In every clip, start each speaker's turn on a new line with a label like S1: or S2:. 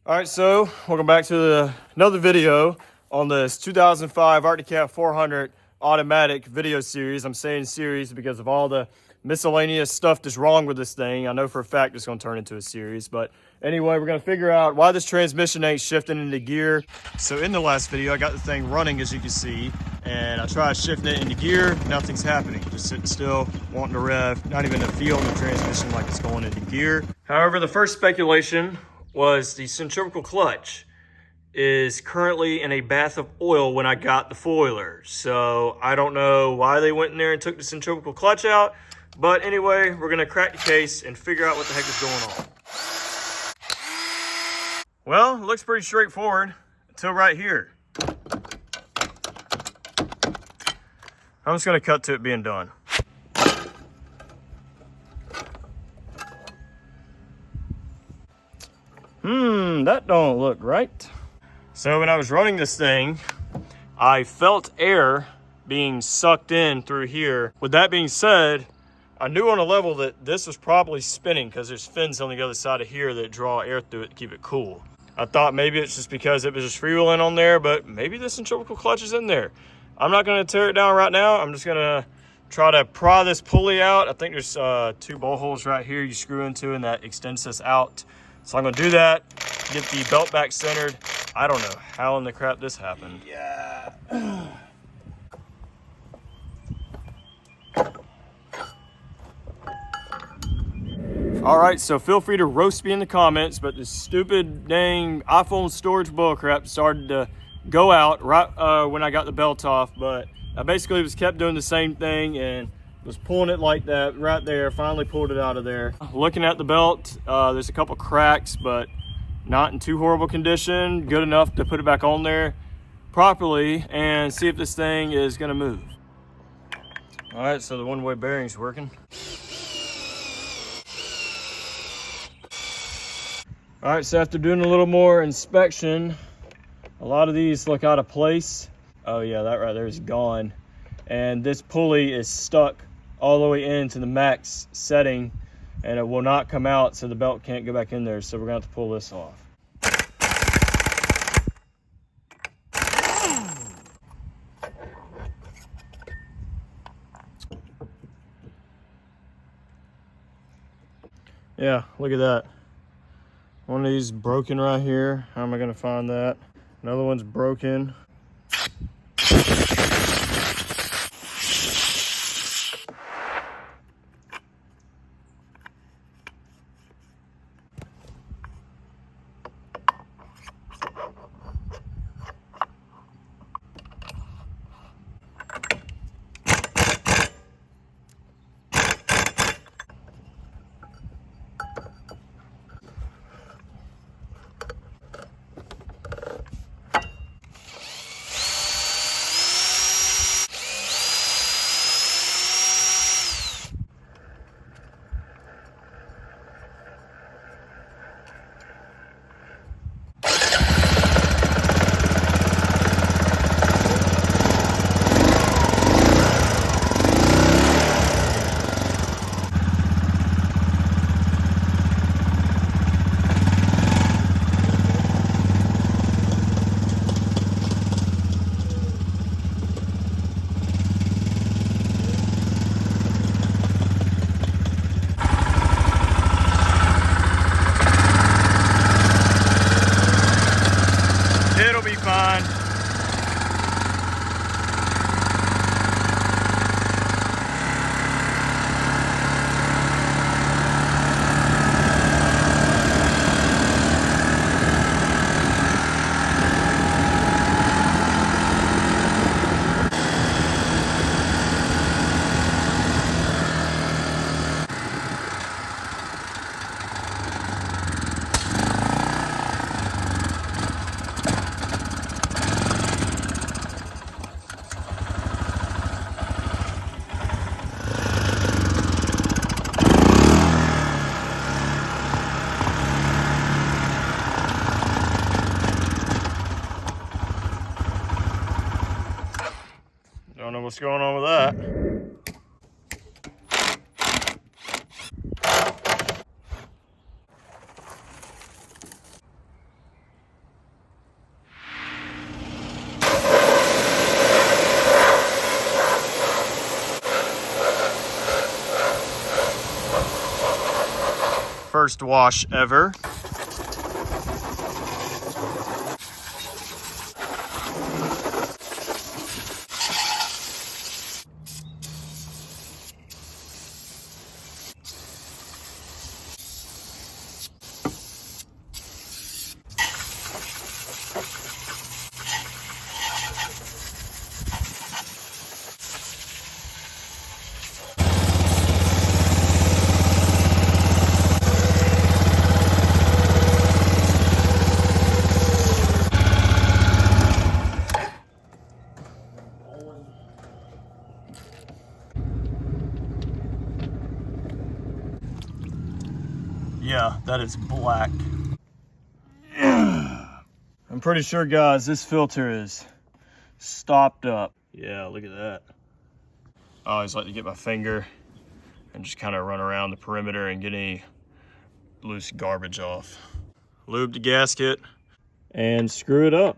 S1: All right, so welcome back to another video on this 2005 Arctic Cat 400 automatic video series. I'm saying series because of all the miscellaneous stuff that's wrong with this thing. I know for a fact it's going to turn into a series, but anyway, we're going to figure out why this transmission ain't shifting into gear. So in the last video, I got the thing running, as you can see, and I tried shifting it into gear. Nothing's happening. Just sitting still, wanting to rev, not even a feel in the transmission like it's going into gear. However, the first speculation was the centrifugal clutch is currently in a bath of oil when I got the foiler. So I don't know why they went in there and took the centrifugal clutch out. But anyway, we're gonna crack the case and figure out what the heck is going on. Well, it looks pretty straightforward until right here. I'm just gonna cut to it being done. That don't look right. So when I was running this thing, I felt air being sucked in through here. With that being said, I knew on a level that this was probably spinning because there's fins on the other side of here that draw air through it to keep it cool. I thought maybe it's just because it was just freewheeling on there, but maybe the centrifugal clutch is in there. I'm not gonna tear it down right now. I'm just gonna try to pry this pulley out. I think there's two bolt holes right here you screw into and that extends this out. So I'm gonna do that, get the belt back centered. I don't know how in the crap this happened. Yeah. All right, so feel free to roast me in the comments, but this stupid dang iPhone storage bullcrap started to go out right when I got the belt off, but I basically was kept doing the same thing and was pulling it like that right there. Finally pulled it out of there. Looking at the belt, there's a couple cracks, but not in too horrible condition. Good enough to put it back on there properly and see if this thing is gonna move. All right, so the one-way bearing's working. All right, so after doing a little more inspection, a lot of these look out of place. Oh yeah, that right there is gone. And this pulley is stuck all the way into the max setting and it will not come out, so the belt can't go back in there. So we're gonna have to pull this off. Yeah, look at that. One of these broken right here. How am I gonna find that? Another one's broken. It'll be fine. Don't know what's going on with that. worst wash ever. Yeah, that is black. I'm pretty sure, guys, this filter is stopped up. Yeah, look at that. I always like to get my finger and just kind of run around the perimeter and get any loose garbage off. Lube the gasket and screw it up.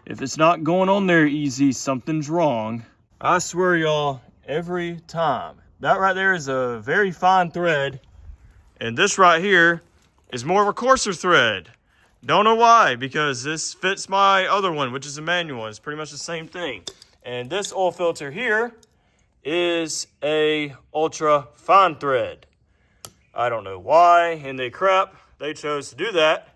S1: If it's not going on there easy, something's wrong. I swear, y'all, every time. That right there is a very fine thread. And this right here is more of a coarser thread. Don't know why, because this fits my other one, which is a manual one. It's pretty much the same thing. And this oil filter here is a ultra fine thread. I don't know why in the crap they chose to do that,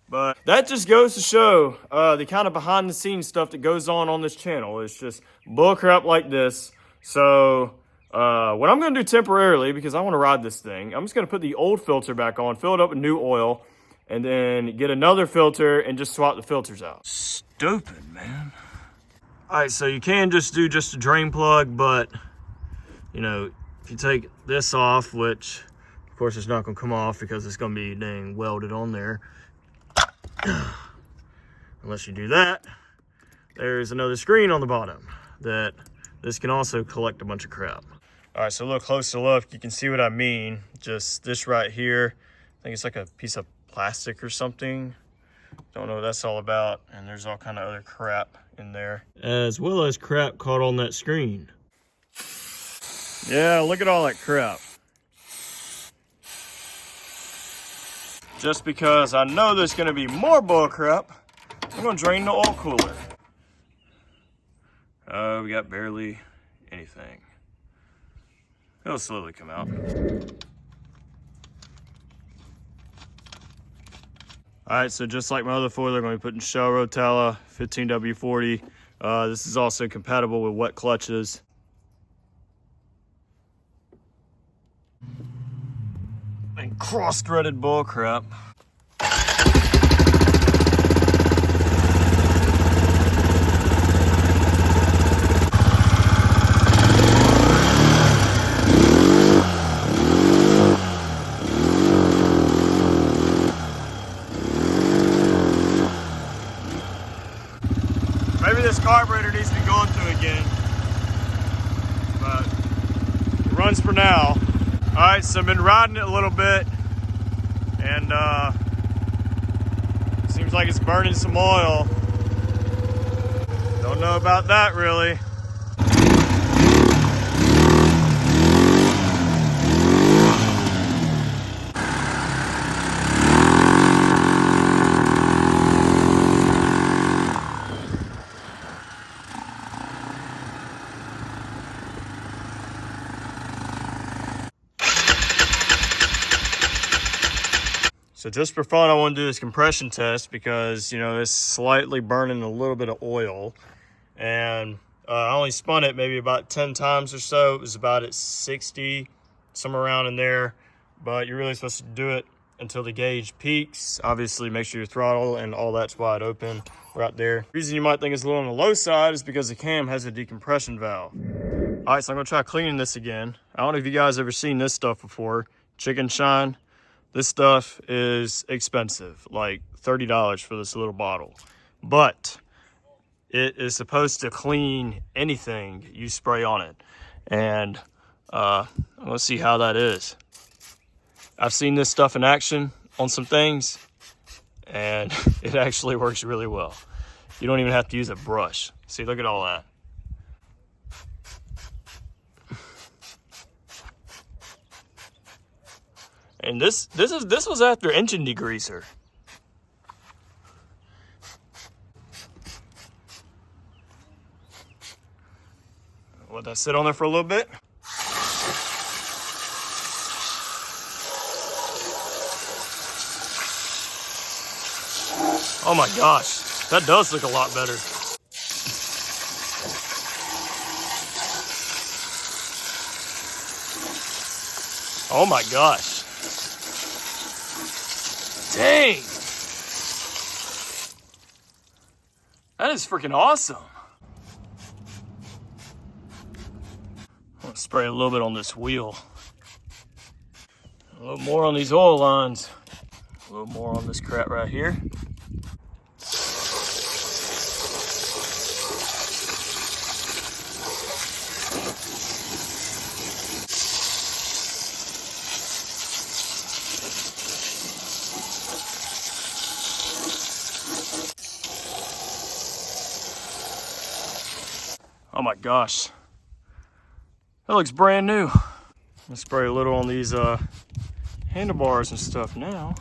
S1: but that just goes to show the kind of behind the scenes stuff that goes on this channel. It's just bull crap like this. So what I'm going to do temporarily, because I want to ride this thing, I'm just going to put the old filter back on, fill it up with new oil, and then get another filter and just swap the filters out. Stupid, man. All right, so you can just do just a drain plug, but you know, if you take this off, which of course it's not going to come off because it's going to be dang welded on there. Unless you do that, there's another screen on the bottom that this can also collect a bunch of crap. All right, so look closer look, you can see what I mean. Just this right here, I think it's like a piece of plastic or something. Don't know what that's all about. And there's all kind of other crap in there, as well as crap caught on that screen. Yeah, look at all that crap. Just because I know there's gonna be more bull crap, I'm gonna drain the oil cooler. We got barely anything. It'll slowly come out. All right, so just like my other foiler, I'm gonna be putting Shell Rotella 15W40. This is also compatible with wet clutches. And cross-threaded bull crap. Maybe this carburetor needs to be going through again, but it runs for now. All right, so I've been riding it a little bit, and seems like it's burning some oil. Don't know about that really. So just for fun, I want to do this compression test because, you know, it's slightly burning a little bit of oil. And I only spun it maybe about 10 times or so. It was about at 60, somewhere around in there. But you're really supposed to do it until the gauge peaks. Obviously, make sure your throttle and all that's wide open right there. The reason you might think it's a little on the low side is because the cam has a decompression valve. All right, so I'm going to try cleaning this again. I don't know if you guys ever seen this stuff before. Chicken shine. This stuff is expensive, like $30 for this little bottle. But it is supposed to clean anything you spray on it. And let's see how that is. I've seen this stuff in action on some things, and it actually works really well. You don't even have to use a brush. See, look at all that. And this was after engine degreaser. Let that sit on there for a little bit. Oh my gosh, that does look a lot better. Oh my gosh. Dang. That is freaking awesome. I'm gonna spray a little bit on this wheel. A little more on these oil lines. A little more on this crap right here. Oh my gosh, that looks brand new. Let's spray a little on these handlebars and stuff now.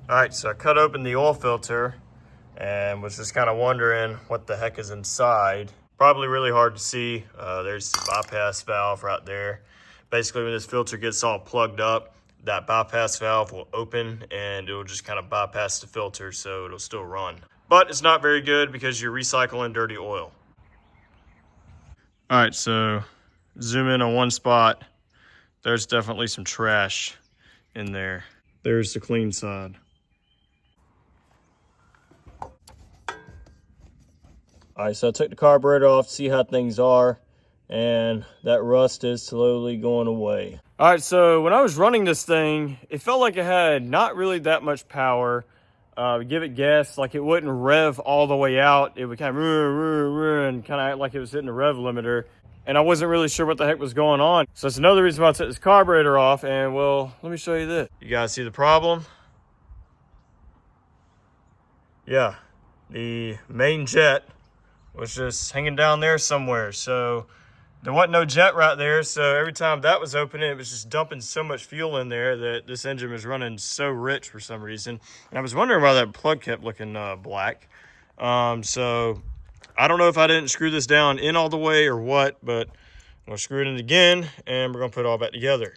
S1: All right, so I cut open the oil filter and was just kind of wondering what the heck is inside. Probably really hard to see. There's the bypass valve right there. Basically, when this filter gets all plugged up, that bypass valve will open and it will just kind of bypass the filter, so it'll still run. But it's not very good because you're recycling dirty oil. All right, so zoom in on one spot. There's definitely some trash in there. There's the clean side. All right, so I took the carburetor off to see how things are, and that rust is slowly going away. All right, so when I was running this thing, it felt like it had not really that much power. Give it gas, like it wouldn't rev all the way out. It would kind of and kind of act like it was hitting the rev limiter. And I wasn't really sure what the heck was going on. So that's another reason why I took this carburetor off. And well, let me show you this. You guys see the problem? Yeah, the main jet was just hanging down there somewhere. So there wasn't no jet right there, so every time that was opening, it was just dumping so much fuel in there that this engine was running so rich for some reason. And I was wondering why that plug kept looking black. So I don't know if I didn't screw this down in all the way or what, but I'm gonna screw it in again and we're gonna put it all back together.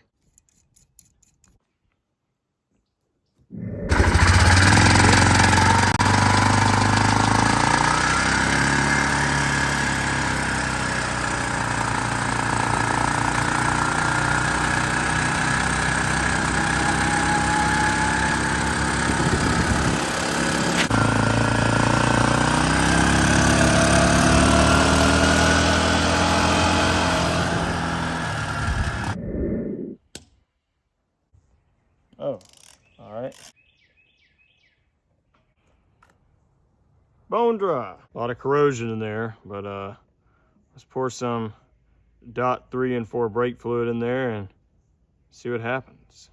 S1: Oh, all right. Bone dry. A lot of corrosion in there, but let's pour some DOT 3 and 4 brake fluid in there and see what happens.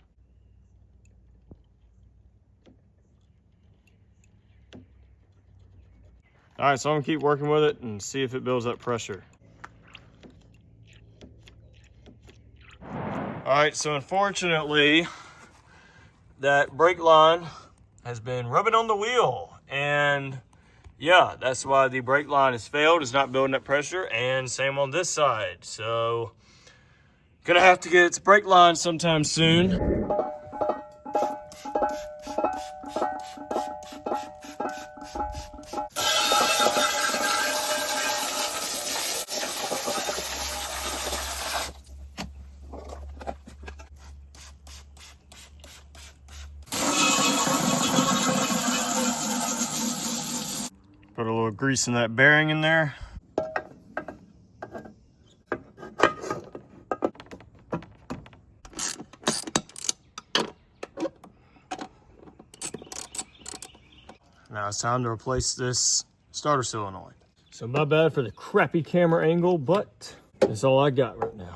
S1: All right, so I'm gonna keep working with it and see if it builds up pressure. All right, so unfortunately, that brake line has been rubbing on the wheel, and yeah, that's why the brake line has failed. It's not building up pressure, and same on this side. So gonna have to get its brake line sometime soon. Put a little grease in that bearing in there. Now it's time to replace this starter solenoid. So my bad for the crappy camera angle, but that's all I got right now.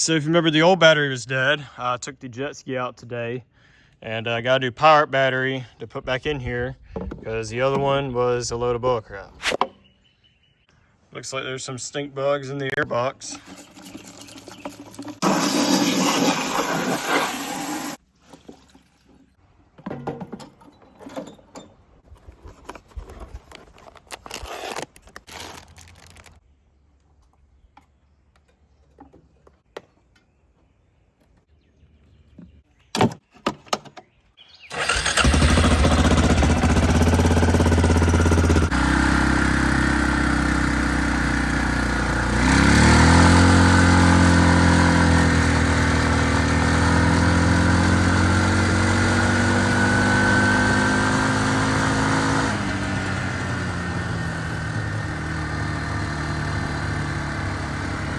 S1: So if you remember, the old battery was dead. I took the jet ski out today, and I got a new power battery to put back in here because the other one was a load of bull crap. Looks like there's some stink bugs in the airbox.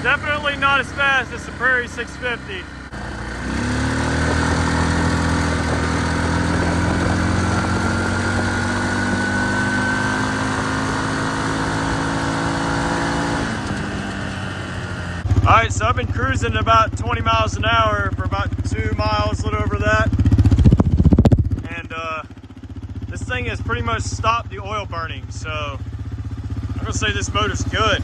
S1: Definitely not as fast as the Prairie 650. All right, so I've been cruising at about 20 miles an hour for about 2 miles, a little over that. And this thing has pretty much stopped the oil burning. So I'm gonna say this motor's good.